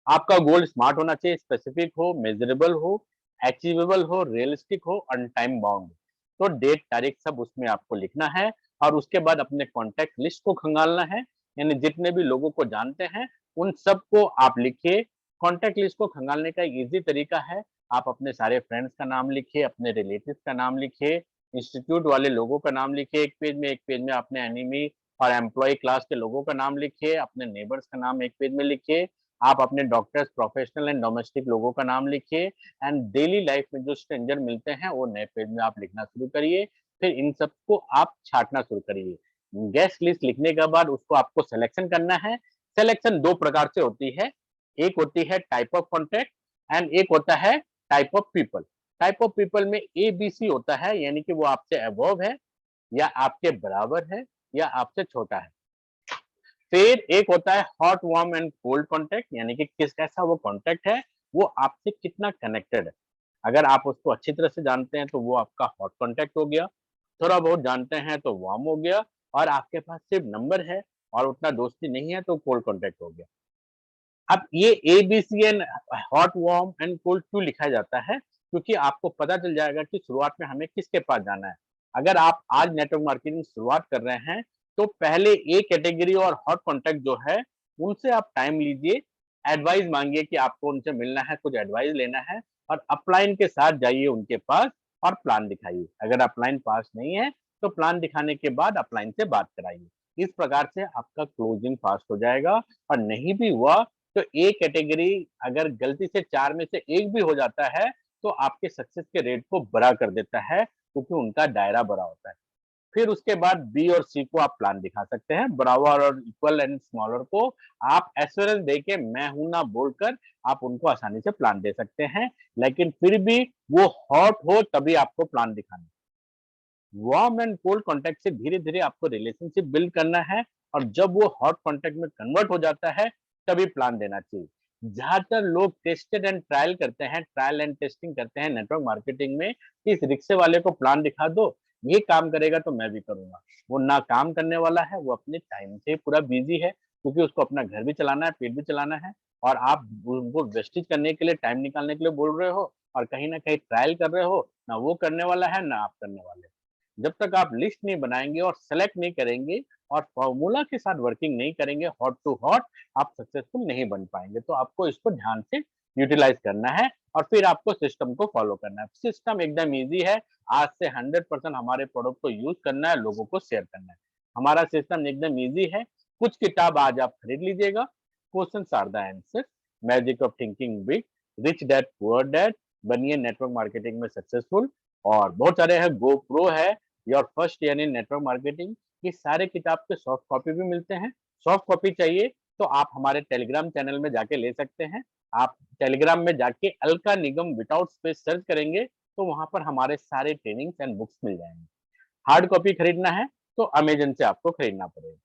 आपका गोल स्मार्ट होना चाहिए, स्पेसिफिक हो, मेज़रेबल हो, अचीवेबल हो, रियलिस्टिक हो और टाइम बाउंड हो। तो डेट, तारीख सब उसमें आपको लिखना है, और उसके बाद अपने कॉन्टैक्ट लिस्ट को खंगालना है, यानी जितने भी लोगों को जानते हैं, उन सबको आप लिखिए। कॉन्टैक्ट लिस्ट को खंगालने का एक ईज़ी तरीका है, आप अपने सारे फ्रेंड्स का नाम लिखिए, अपने रिलेटिव्स का नाम लिखिए, इंस्टीट्यूट वाले लोगों का नाम लिखिए एक पेज में अपने एनिमी और एम्प्लॉयी क्लास के लोगों का नाम लिखिए, अपने नेबर्स का नाम एक पेज में लिखिए, आप अपने डॉक्टर्स, प्रोफेशनल एंड डोमेस्टिक लोगों का नाम लिखिए, एंड डेली लाइफ में जो स्ट्रेंजर मिलते हैं, वो नए पेज में आप लिखना शुरू करिए। फिर इन सबको आप छाँटना शुरू करिए। गेस्ट लिस्ट लिखने के बाद उसको आपको सिलेक्शन करना है। सिलेक्शन 2 प्रकार से होती है। एक होती है टाइप ऑफ कॉन्टैक्ट, एंड एक होता है type of people. Type of people में एबीसी होता है, यानी कि वो आपसे अबव है, या आपके बराबर है, या आपसे छोटा है। फिर एक होता है hot, warm and cold contact, यानी कि किस कैसा वो कॉन्टैक्ट है, वो आपसे कितना कनेक्टेड है। अगर आप उसको अच्छी तरह से जानते हैं तो वो आपका हॉट कॉन्टैक्ट हो गया, थोड़ा बहुत जानते हैं तो वार्म हो गया, और आपके पास सिर्फ नंबर है और उतना दोस्ती नहीं है तो कोल्ड कॉन्टैक्ट हो गया। अब ये एबीसीएन हॉट, वार्म एंड कोल्ड क्यों लिखा जाता है? क्योंकि आपको पता चल जाएगा कि शुरुआत में हमें किसके पास जाना है। अगर आप आज नेटवर्क मार्केटिंग शुरुआत कर रहे हैं, तो पहले ए कैटेगरी और हॉट कॉन्टैक्ट जो है, उनसे आप टाइम लीजिए, एडवाइस माँगिए कि आपको उनसे मिलना है, कुछ एडवाइस लेना है, और अपलाइन के साथ जाइए उनके पास और प्लान दिखाइए। अगर अपलाइन पास नहीं है, तो प्लान दिखाने के बाद अपलाइन से बात कराइए। इस प्रकार से आपका क्लोजिंग फास्ट हो जाएगा, और नहीं भी हुआ तो ए कैटेगरी अगर गलती से 4 में से 1 भी हो जाता है, तो आपके सक्सेस के रेट को बड़ा कर देता है, क्योंकि उनका दायरा बड़ा होता है। फिर उसके बाद बी और सी को आप प्लान दिखा सकते हैं। बराबर और इक्वल एंड स्मॉलर को आप एश्योरेंस देके मैं हूँ ना बोलकर आप उनको आसानी से प्लान दे सकते हैं। लेकिन फिर भी वो हॉट हो तभी आपको प्लान दिखाना है। वार्म एंड कोल्ड कॉन्टैक्ट से धीरे-धीरे आपको रिलेशनशिप बिल्ड करना है, और जब वो हॉट कॉन्टैक्ट में कन्वर्ट हो जाता है, तभी प्लान देना चाहिए। ज़्यादातर लोग टेस्टेड एंड ट्रायल करते हैं, ट्रायल एंड टेस्टिंग करते हैं नेटवर्क मार्केटिंग में, कि इस रिक्शे वाले को प्लान दिखा दो, ये काम करेगा तो मैं भी करूँगा। वो ना काम करने वाला है, वो अपने टाइम से पूरा बिज़ी है, क्योंकि उसको अपना घर भी चलाना है, पेट भी चलाना है, और आप उनको वेस्टेज करने के लिए, टाइम निकालने के लिए बोल रहे हो, और कहीं न कहीं ट्रायल कर रहे हो, ना वो करने वाला है, ना आप करने वाले हो। जब तक आप लिस्ट नहीं बनाएँगे और सेलेक्ट नहीं करेंगे और फ़ॉर्मूला के साथ वर्किंग नहीं करेंगे हॉट टू हॉट, आप सक्सेसफुल नहीं बन पाएँगे। तो आपको इसको ध्यान से यूटिलाइज़ करना है, और फिर आपको सिस्टम को फ़ॉलो करना है। सिस्टम एकदम ईज़ी है, आज से 100% हमारे प्रोडक्ट को यूज़ करना है, लोगों को शेयर करना है। हमारा सिस्टम एकदम ईज़ी है, कुछ किताब आज आप खरीद लीजिएगा, questions are the answers, magic of thinking big, rich dad poor dad, बनिए नेटवर्क मार्केटिंग में सक्सेसफुल, और बहुत सारे हैं, गो प्रो है, your first year in network marketing, ये सारे किताब के सॉफ्ट कॉपी भी मिलते हैं। सॉफ्ट कॉपी चाहिए तो आप हमारे टेलीग्राम चैनल में जाके ले सकते हैं। आप टेलीग्राम में जाके अलका निगम विदाउट स्पेस सर्च करेंगे, तो वहाँ पर हमारे सारे ट्रेनिंग्स एंड बुक्स मिल जाएँगे। हार्ड कॉपी खरीदना है तो अमेज़न से आपको खरीदना पड़ेगा।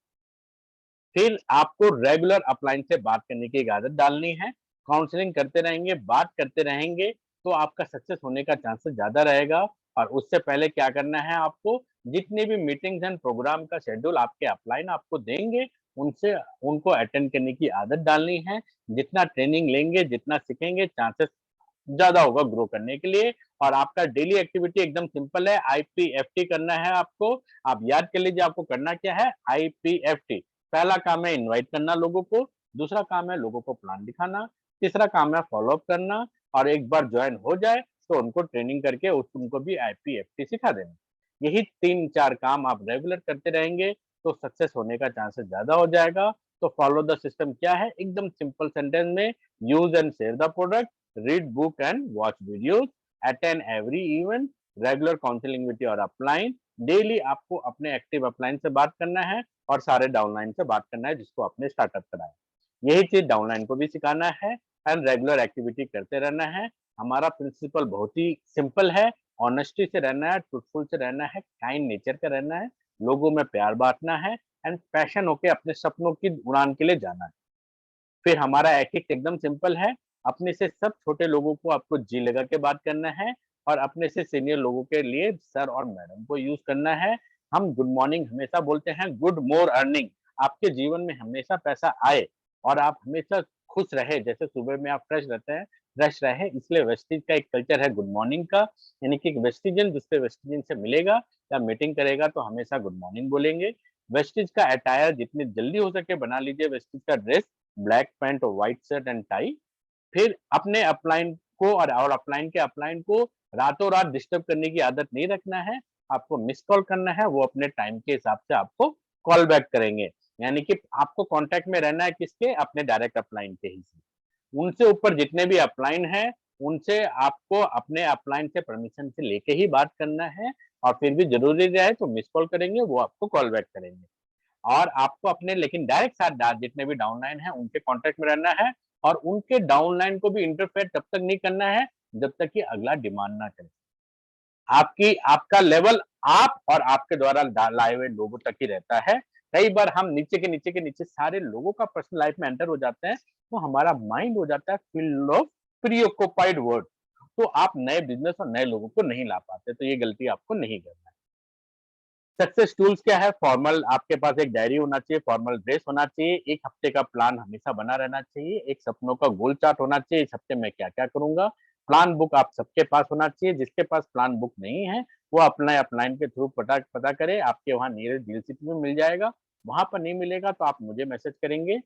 फिर आपको रेगुलर अपलाइन से बात करने की एक आदत डालनी है। काउंसलिंग करते रहेंगे, बात करते रहेंगे, तो आपका सक्सेस होने का चांसेस ज़्यादा रहेगा। और उससे पहले क्या करना है आपको, जितने भी मीटिंग्स एंड प्रोग्राम का शेड्यूल आपके अपलाइन आपको देंगे, उनसे उनको अटेंड करने की आदत डालनी है। जितना ट्रेनिंग लेंगे, जितना सीखेंगे, चांसेस ज़्यादा होगा ग्रो करने के लिए। और आपका डेली एक्टिविटी एकदम सिंपल है, आईपीएफटी करना है आपको। आप याद कर लीजिए आपको करना क्या है, आईपीएफटी। पहला काम है इनवाइट करना लोगों को, दूसरा काम है लोगों को प्लान दिखाना, तीसरा काम है फॉलो अप करना, और एक बार ज्वाइन हो जाए तो उनको ट्रेनिंग करके उनको भी आईपीएफटी सिखा देना। यही 3-4 काम आप रेगुलर करते रहेंगे तो सक्सेस होने का चांसेस ज़्यादा हो जाएगा। तो फॉलो द सिस्टम क्या है? एकदम सिंपल सेंटेंस में, use and share the product, read book and watch videos, attend every event, regular counselling with your upline. Daily आपको अपने एक्टिव अपलाइन से बात करना है और सारे डाउनलाइन से बात करना है जिसको आपने स्टार्टअप कराया। यही चीज डाउनलाइन को भी सिखाना है एंड रेगुलर एक्टिविटी करते रहना है। हमारा प्रिंसिपल बहुत ही सिंपल है, ऑनेस्टी से रहना है, ट्रूथफुल से रहना है, काइंड नेचर का रहना है, लोगों में प्यार बांटना है एंड पैशन होके अपने सपनों की उड़ान के लिए जाना है। फिर हमारा एथिक्स एकदम सिंपल है, अपने से सब छोटे लोगों को आपको जी लगा के बात करना है और अपने से सीनियर लोगों के लिए सर और मैडम को यूज करना है। हम गुड मॉर्निंग हमेशा बोलते हैं, गुड मोर अर्निंग। आपके जीवन में हमेशा पैसा आए और आप हमेशा खुश रहे, जैसे सुबह में आप फ्रेश रहते हैं, फ्रेश रहे, इसलिए वेस्टिज का एक कल्चर है गुड मॉर्निंग का। यानी कि वेस्टिजन जिससे वेस्टिजन से मिलेगा या मीटिंग करेगा तो हमेशा गुड मॉर्निंग बोलेंगे। वेस्टिज का अटायर जितनी जल्दी हो सके बना लीजिए, वेस्टिज का ड्रेस, ब्लैक पैंट और व्हाइट शर्ट एंड टाई। फिर अपने अपलाइन को और अपलाइन के अपलाइन को रातों रात डिस्टर्ब करने की आदत नहीं रखना है। आपको मिस कॉल करना है, वो अपने टाइम के हिसाब से आपको कॉल बैक करेंगे। यानी कि आपको कांटेक्ट में रहना है किसके, अपने डायरेक्ट अपलाइन के ही से। उनसे ऊपर जितने भी अपलाइन हैं, उनसे आपको अपने अपलाइन से परमिशन से लेके ही बात करना है। और फिर भी जरूरी रहे तो मिस कॉल करेंगे, वो आपको कॉल बैक करेंगे। और आपको अपने लेकिन डायरेक्ट साथ जितने भी डाउनलाइन है उनके कांटेक्ट में रहना है। और उनके डाउनलाइन को भी इंटरफेयर तब तक नहीं करना है जब तक कि अगला डिमांड ना करे। आपकी आपका लेवल आप और आपके द्वारा लाए हुए लोगों तक ही रहता है। कई बार हम नीचे के नीचे सारे लोगों का पर्सनल लाइफ में एंटर हो जाते हैं तो हमारा माइंड हो जाता है फिल ऑफ प्रीऑक्युपाइड वर्ड। तो आप नए बिजनेस और नए लोगों को नहीं ला पाते, तो ये गलती आपको नहीं करना है। सक्सेस टूल्स क्या है? फॉर्मल आपके पास एक डायरी होना चाहिए, फॉर्मल ड्रेस होना चाहिए, एक हफ्ते का प्लान हमेशा बना रहना चाहिए, एक सपनों का गोल चार्ट होना चाहिए, इस हफ्ते में क्या-क्या करूँगा। प्लान बुक आप सबके पास होना चाहिए, जिसके पास प्लान बुक नहीं है, वो अपना अपलाइन के थ्रू पता पता करे, आपके वहाँ नियरेस्ट डीलरशिप में मिल जाएगा। वहाँ पर नहीं मिलेगा तो आप मुझे मैसेज करेंगे।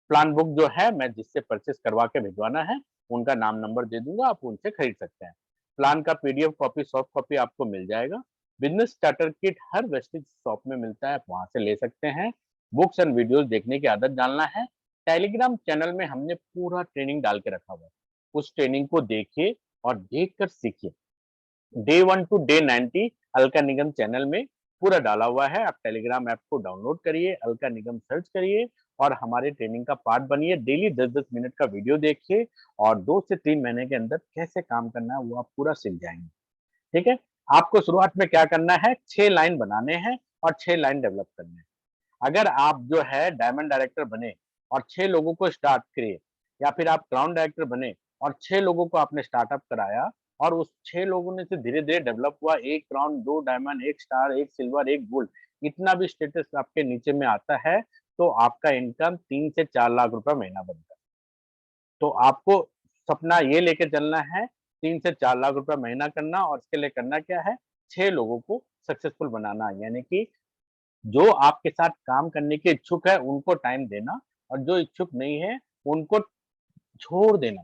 प्लान बुक जो है मैं जिससे परचेज़ करवा के भिजवाना है, उनका नाम नंबर दे दूँगा, आप उनसे खरीद सकते हैं। प्लान का पीडीएफ कॉपी, सॉफ्ट कॉपी आपको मिल जाएगा। बिज़नेस स्टार्टर किट हर वेस्टेज शॉप में मिलता है, आप वहाँ से ले सकते हैं। बुक्स एंड वीडियोज़ देखने की आदत डालना है। टेलीग्राम चैनल में हमने पूरा ट्रेनिंग डाल के रखा हुआ है। उस ट्रेनिंग को देखिए और देख कर सीखिए। Day 1 to day 90 Alka Nigam channel में पूरा डाला हुआ है। आप टेलीग्राम ऐप को डाउनलोड करिए, अलका निगम सर्च करिए और हमारे ट्रेनिंग का पार्ट बनिए। डेली 10-10 मिनट का वीडियो देखिए और 2 से 3 महीने के अंदर कैसे काम करना है वो आप पूरा सीख जाएँगे। ठीक है? आपको शुरुआत में क्या करना है, 6 लाइन बनाने हैं और 6 लाइन डेवलप करने हैं। अगर आप जो है डायमंड डायरेक्टर बने और 6 लोगों को स्टार्ट किए, या फिर आप क्राउन डायरेक्टर बने और 6 लोगों को आपने स्टार्टअप कराया और उस 6 लोगों में से धीरे-धीरे डेवलप हुआ, 1 crown, 2 diamond, 1 star, 1 silver, 1 gold, इतना भी स्टेटस आपके नीचे में आता है, तो आपका इनकम 3 से 4 लाख रुपए महीना बनता है। तो आपको सपना ये लेके चलना है, 3 से 4 लाख रुपए महीना करना, और इसके लिए करना क्या है, 6 लोगों को सक्सेसफुल बनाना। यानी कि जो आपके साथ काम करने के इच्छुक है उनको टाइम देना और जो इच्छुक नहीं है उनको छोड़ देना।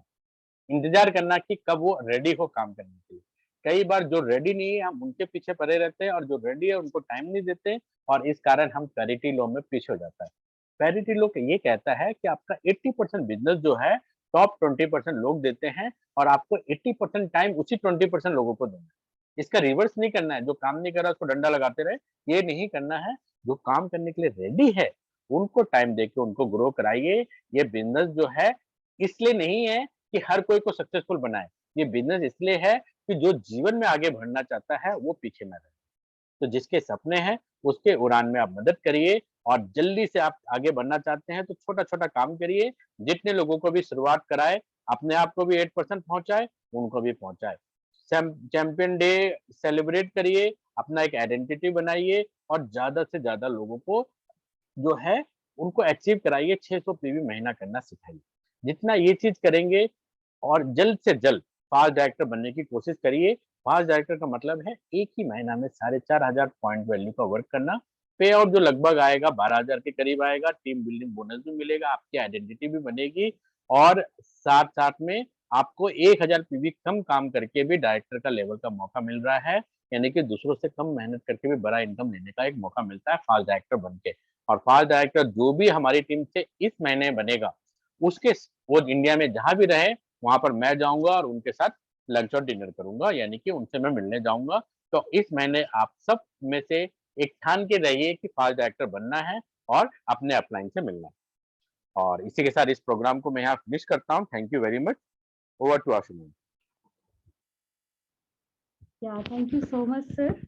इंतजार करना कि कब वो रेडी हो काम करने के लिए। कई बार जो रेडी नहीं है हम उनके पीछे पड़े रहते हैं और जो रेडी है उनको टाइम नहीं देते और इस कारण हम पैरिटी लॉ में पीछे हो जाता है। पैरिटी लॉ ये कहता है कि आपका 80% बिज़नेस जो है टॉप 20% लोग देते हैं और आपको 80% टाइम उसी 20% लोगों को देना है। इसका रिवर्स नहीं करना है, जो काम नहीं कर रहा उसको डंडा लगाते रहे, ये नहीं करना है। जो काम करने के लिए रेडी है, उनको टाइम देके उनको ग्रो कराइए। ये बिज़नेस जो है इसलिए नहीं है कि हर कोई को सक्सेसफुल बनाए। ये बिज़नेस इसलिए है कि जो जीवन में आगे बढ़ना चाहता है, वो पीछे ना रहे। तो जिसके सपने हैं, उसके उड़ान में आप मदद करिए और जल्दी से आप आगे बढ़ना चाहते हैं, तो छोटा-छोटा काम करिए। जितने लोगों को भी शुरुआत कराए, अपने आप को भी 8% पहुँचाए, उनको भी पहुँचाए। चैंपियन डे सेलिब्रेट करिए, अपना एक आइडेंटिटी बनाइए और ज़्यादा से ज़्यादा लोगों को जो है उनको अचीव कराइए, 600 पीवी महीना करना सिखाइए। जितना ये चीज़ करेंगे और जल्द से जल्द फास्ट डायरेक्टर बनने की कोशिश करिए। फास्ट डायरेक्टर का मतलब है एक ही महीना में 4,500 पॉइंट वैल्यू का वर्क करना, पे आउट जो लगभग आएगा 12,000 के करीब आएगा, टीम बिल्डिंग बोनस भी मिलेगा, आपकी आइडेंटिटी भी बनेगी और साथ-साथ में आपको 1,000 पीवी कम काम करके भी डायरेक्टर का लेवल का मौका मिल रहा है, यानी कि दूसरों से कम मेहनत करके भी बड़ा इनकम लेने का एक मौका मिलता है फास्ट डायरेक्टर बन के। और फास्ट डायरेक्टर जो भी हमारी टीम से इस महीने बनेगा, उसके वो इंडिया में जहाँ भी रहे, वहाँ पर मैं जाऊँगा और उनके साथ लंच और डिनर करूँगा, यानी कि उनसे मैं मिलने जाऊँगा। तो इस महीने आप सब में से एक ठान के रहिए कि फास्ट डायरेक्टर बनना है और अपने अपलाइन से मिलना है। और इसी के साथ इस प्रोग्राम को मैं यहाँ फिनिश करता हूँ। Thank you very much. Over to Ashuman. Yeah, thank you so much, sir.